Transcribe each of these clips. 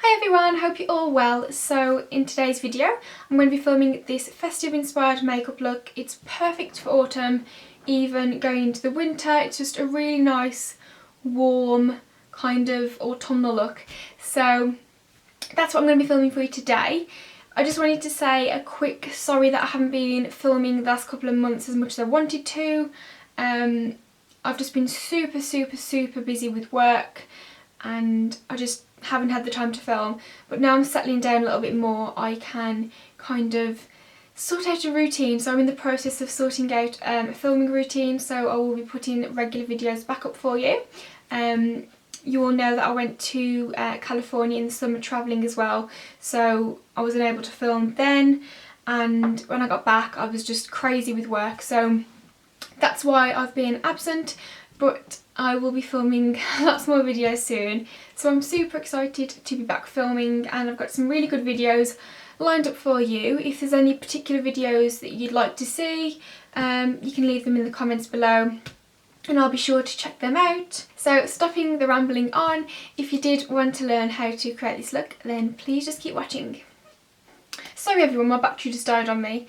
Hi everyone, hope you're all well. So in today's video I'm going to be filming this festive inspired makeup look. It's perfect for autumn, even going into the winter. It's just a really nice warm kind of autumnal look. So that's what I'm going to be filming for you today. I just wanted to say a quick sorry that I haven't been filming the last couple of months as much as I wanted to. I've just been super busy with work and I just haven't had the time to film, but now I'm settling down a little bit more I can kind of sort out a routine. So I'm in the process of sorting out a filming routine, so I will be putting regular videos back up for you. You all know that I went to California in the summer travelling as well, so I wasn't able to film then, and when I got back I was just crazy with work, so that's why I've been absent. But I will be filming lots more videos soon, so I'm super excited to be back filming, and I've got some really good videos lined up for you. If there's any particular videos that you'd like to see, you can leave them in the comments below and I'll be sure to check them out. So stopping the rambling on, if you did want to learn how to create this look, then please just keep watching. Sorry everyone, my battery just died on me.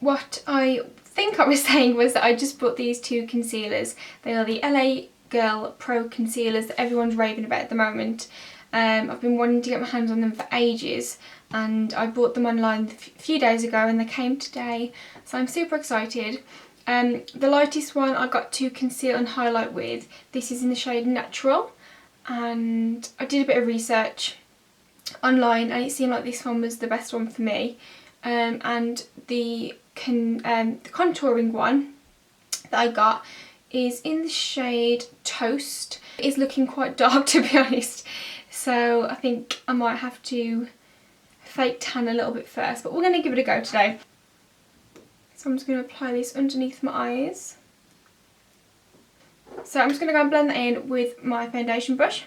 What I think I was saying was that I just bought these two concealers. They are the LA Girl Pro concealers that everyone's raving about at the moment. I've been wanting to get my hands on them for ages, and I bought them online a few days ago and they came today, so I'm super excited. The lightest one I got to conceal and highlight with, this is in the shade Natural, and I did a bit of research online and it seemed like this one was the best one for me. And the contouring one that I got is in the shade Toast. It is looking quite dark, to be honest, so I think I might have to fake tan a little bit first, but we're going to give it a go today. So I'm just going to apply this underneath my eyes. So I'm just going to go and blend that in with my foundation brush.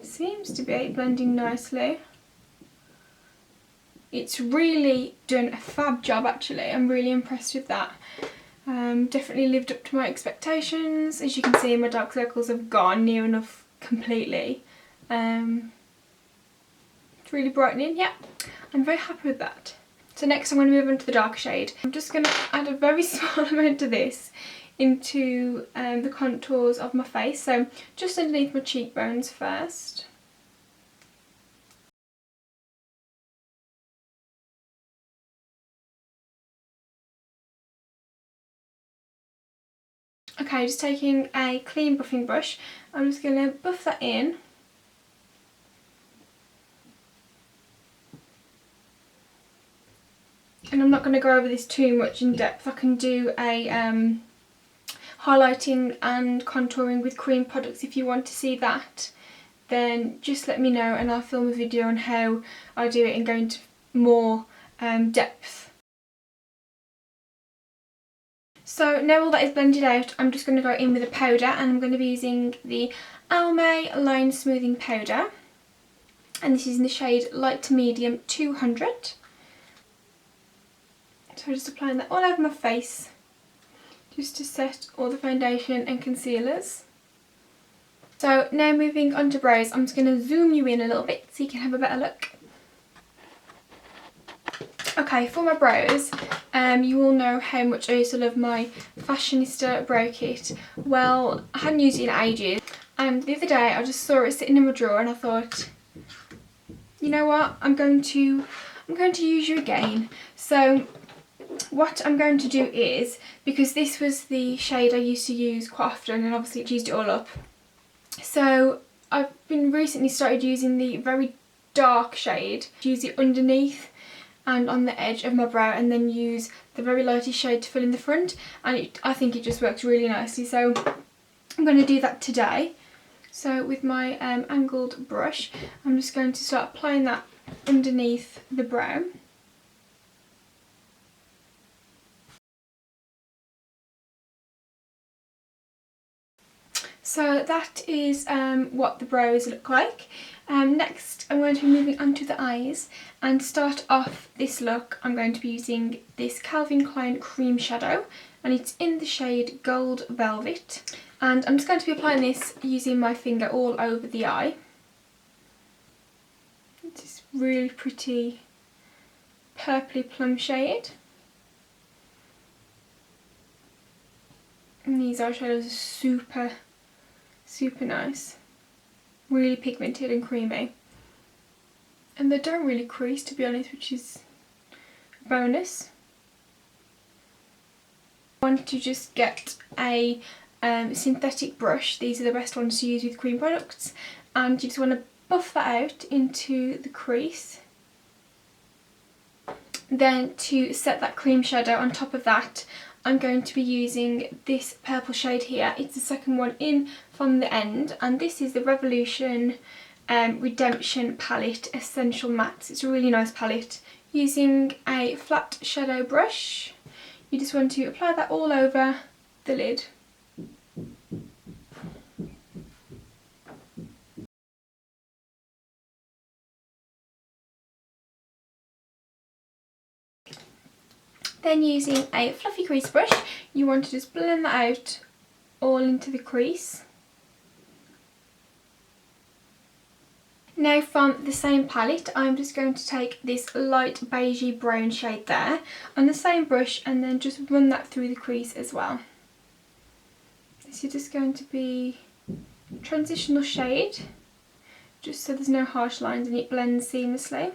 Seems to be blending nicely. It's really done a fab job actually. I'm really impressed with that. Definitely lived up to my expectations. As you can see, my dark circles have gone near enough completely. It's really brightening, yeah. I'm very happy with that. So next I'm going to move on to the darker shade. I'm just going to add a very small amount of this into the contours of my face, so just underneath my cheekbones first. Okay, just taking a clean buffing brush, I'm just going to buff that in. And I'm not going to go over this too much in depth. I can do a highlighting and contouring with cream products. If you want to see that, then just let me know and I'll film a video on how I do it and go into more depth. So now all that is blended out, I'm just going to go in with a powder, and I'm going to be using the Almay Line Smoothing Powder, and this is in the shade Light to Medium 200. So just applying that all over my face, just to set all the foundation and concealers. So now moving on to brows, I'm just going to zoom you in a little bit so you can have a better look. Okay, for my brows, you all know how much I used to love my FashionistA Brow Kit. Well, I hadn't used it in ages, and the other day I just saw it sitting in my drawer and I thought, you know what, I'm going to use you again. So what I'm going to do is, because this was the shade I used to use quite often and obviously it used it all up, so I've been recently started using the very dark shade, use it underneath and on the edge of my brow, and then use the very lightest shade to fill in the front, and I think it just works really nicely, so I'm going to do that today. So with my angled brush, I'm just going to start applying that underneath the brow. So that is what the brows look like. Next I'm going to be moving on to the eyes, and to start off this look I'm going to be using this Calvin Klein cream shadow, and it's in the shade Gold Velvet. And I'm just going to be applying this using my finger all over the eye. It's this really pretty purpley plum shade. And these eyeshadows are super nice. Really pigmented and creamy. And they don't really crease, to be honest, which is a bonus. I want to just get a synthetic brush. These are the best ones to use with cream products. And you just want to buff that out into the crease. Then to set that cream shadow on top of that, I'm going to be using this purple shade here. It's the second one in from the end, and this is the Revolution Redemption Palette Essential Mattes. It's a really nice palette. Using a flat shadow brush, you just want to apply that all over the lid. Then using a fluffy crease brush, you want to just blend that out all into the crease. Now from the same palette, I'm just going to take this light beigey brown shade there on the same brush and then just run that through the crease as well. This is just going to be a transitional shade, just so there's no harsh lines and it blends seamlessly.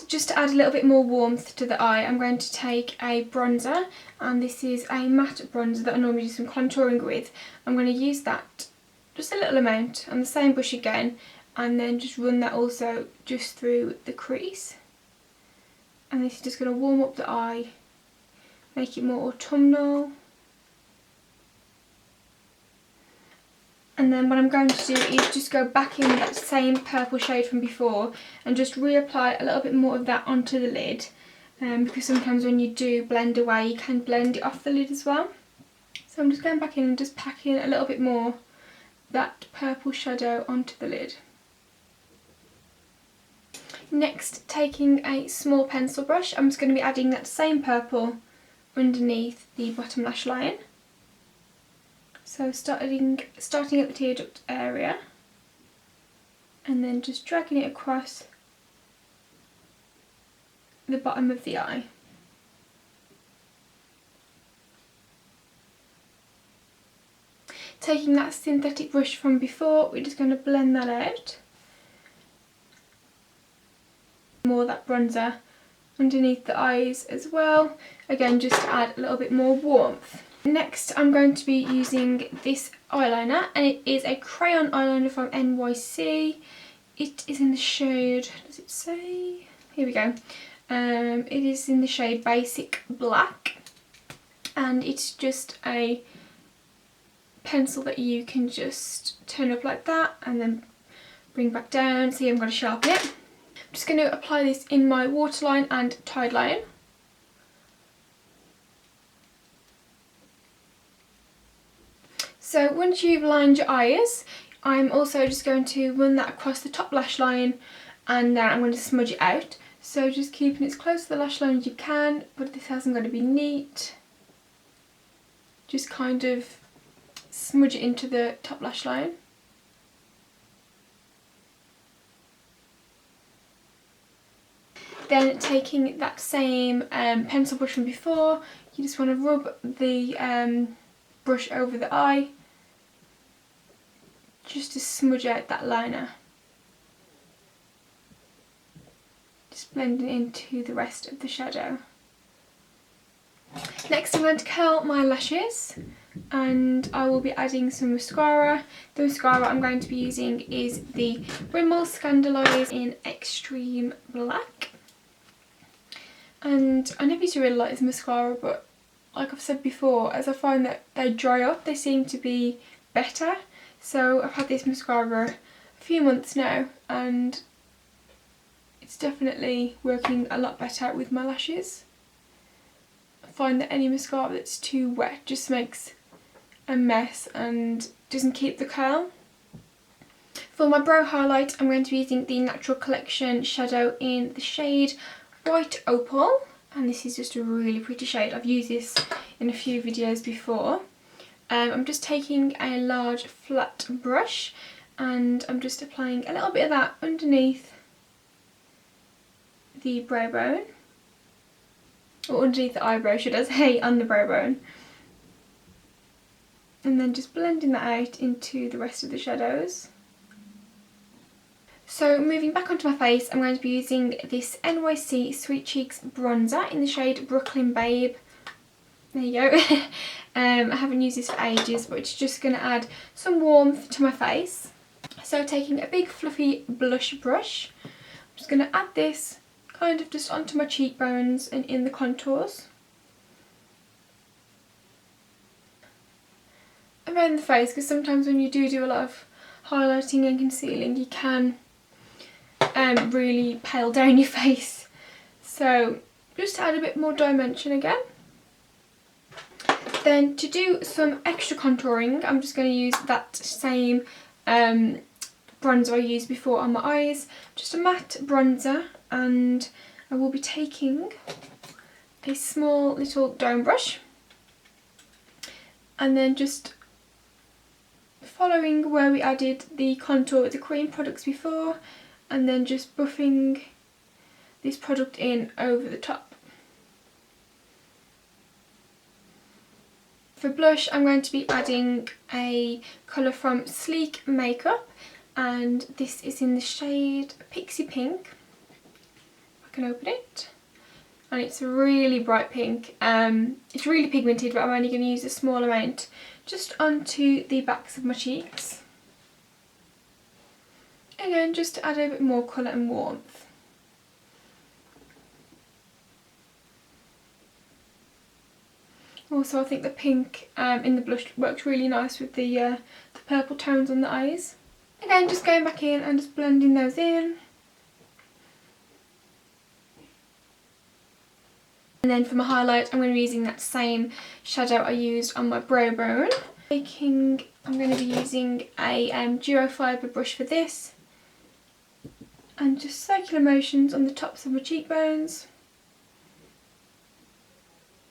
Just to add a little bit more warmth to the eye, I'm going to take a bronzer, and this is a matte bronzer that I normally do some contouring with. I'm going to use that, just a little amount, on the same brush again, and then just run that also just through the crease. And this is just going to warm up the eye, make it more autumnal. And then what I'm going to do is just go back in with that same purple shade from before and just reapply a little bit more of that onto the lid, because sometimes when you do blend away you can blend it off the lid as well. So I'm just going back in and just packing a little bit more that purple shadow onto the lid. Next, taking a small pencil brush, I'm just going to be adding that same purple underneath the bottom lash line. So starting at the tear duct area and then just dragging it across the bottom of the eye. Taking that synthetic brush from before, we're just going to blend that out. More of that bronzer underneath the eyes as well, again just to add a little bit more warmth. Next, I'm going to be using this eyeliner, and it is a Crayon eyeliner from NYC. It is in the shade, does it say? Here we go. It is in the shade Basic Black, and it's just a pencil that you can just turn up like that and then bring back down. See, I'm going to sharpen it. I'm just going to apply this in my waterline and tide line. So once you've lined your eyes, I'm also just going to run that across the top lash line, and then I'm going to smudge it out. So just keeping it as close to the lash line as you can, but this hasn't got to be neat. Just kind of smudge it into the top lash line. Then taking that same pencil brush from before, you just want to rub the brush over the eye, just to smudge out that liner. Just blending into the rest of the shadow. Next, I'm going to curl my lashes, and I will be adding some mascara. The mascara I'm going to be using is the Rimmel Scandalise in Extreme Black. And I never used to really like this mascara, but like I've said before, as I find that they dry up, they seem to be better. So I've had this mascara a few months now, and it's definitely working a lot better with my lashes. I find that any mascara that's too wet just makes a mess and doesn't keep the curl. For my brow highlight, I'm going to be using the Natural Collection shadow in the shade White Opal. And this is just a really pretty shade. I've used this in a few videos before. I'm just taking a large flat brush and I'm just applying a little bit of that underneath the brow bone. Or underneath the eyebrow, should I say, on the brow bone. And then just blending that out into the rest of the shadows. So moving back onto my face, I'm going to be using this NYC Sweet Cheeks bronzer in the shade Brooklyn Babe. There you go. I haven't used this for ages, but it's just going to add some warmth to my face. So taking a big fluffy blush brush, I'm just going to add this kind of just onto my cheekbones and in the contours. Around the face, because sometimes when you do a lot of highlighting and concealing, you can really pale down your face. So just to add a bit more dimension again. Then to do some extra contouring, I'm just going to use that same bronzer I used before on my eyes. Just a matte bronzer, and I will be taking a small little dome brush and then just following where we added the contour with the cream products before, and then just buffing this product in over the top. For blush, I'm going to be adding a colour from Sleek Makeup, and this is in the shade Pixie Pink. I can open it. And it's a really bright pink. It's really pigmented, but I'm only going to use a small amount just onto the backs of my cheeks. Again, just to add a bit more colour and warmth. Also, I think the pink in the blush works really nice with the purple tones on the eyes. Again, just going back in and just blending those in. And then for my highlight, I'm going to be using that same shadow I used on my brow bone. I'm going to be using a duo fibre brush for this. And just circular motions on the tops of my cheekbones.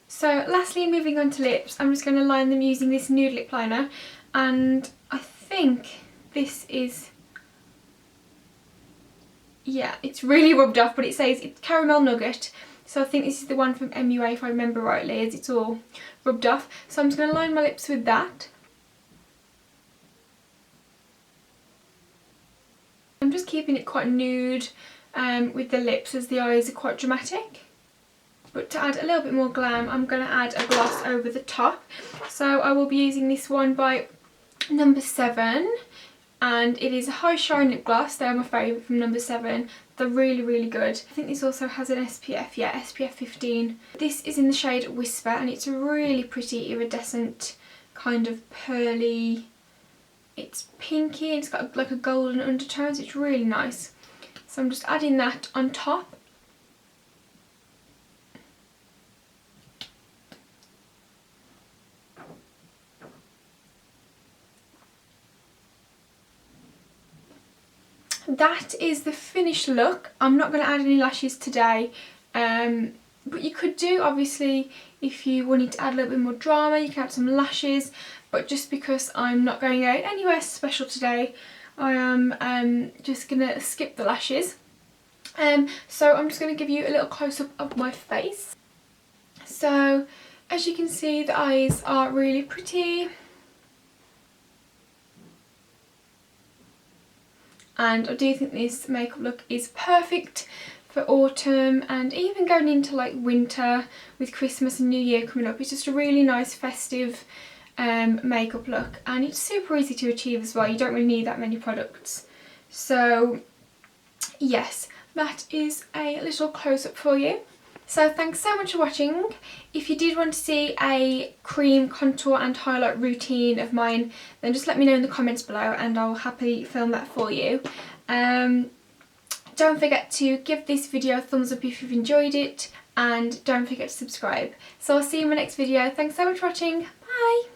So lastly, moving on to lips, I'm just going to line them using this nude lip liner, and I think this is, yeah, it's really rubbed off, but it says it's Caramel Nougat, so I think this is the one from MUA if I remember rightly, as it's all rubbed off. So I'm just going to line my lips with that. I'm just keeping it quite nude with the lips, as the eyes are quite dramatic. But to add a little bit more glam, I'm going to add a gloss over the top. So I will be using this one by number 7. And it is a high shine lip gloss. They're my favourite from number 7. They're really, really good. I think this also has an SPF, yeah, SPF 15. This is in the shade Whisper, and it's a really pretty iridescent kind of pearly, it's pinky, and it's got like a golden undertone, so it's really nice. So I'm just adding that on top. That is the finished look. I'm not going to add any lashes today, but you could do, obviously, if you wanted to add a little bit more drama, you can add some lashes, but just because I'm not going out anywhere special today, I am just going to skip the lashes. So I'm just going to give you a little close-up of my face. So as you can see, the eyes are really pretty. And I do think this makeup look is perfect for autumn and even going into like winter with Christmas and New Year coming up. It's just a really nice festive makeup look, and it's super easy to achieve as well. You don't really need that many products. So yes, that is a little close-up for you. So thanks so much for watching. If you did want to see a cream contour and highlight routine of mine, then just let me know in the comments below and I'll happily film that for you. Don't forget to give this video a thumbs up if you've enjoyed it, and don't forget to subscribe. So I'll see you in my next video. Thanks so much for watching. Bye!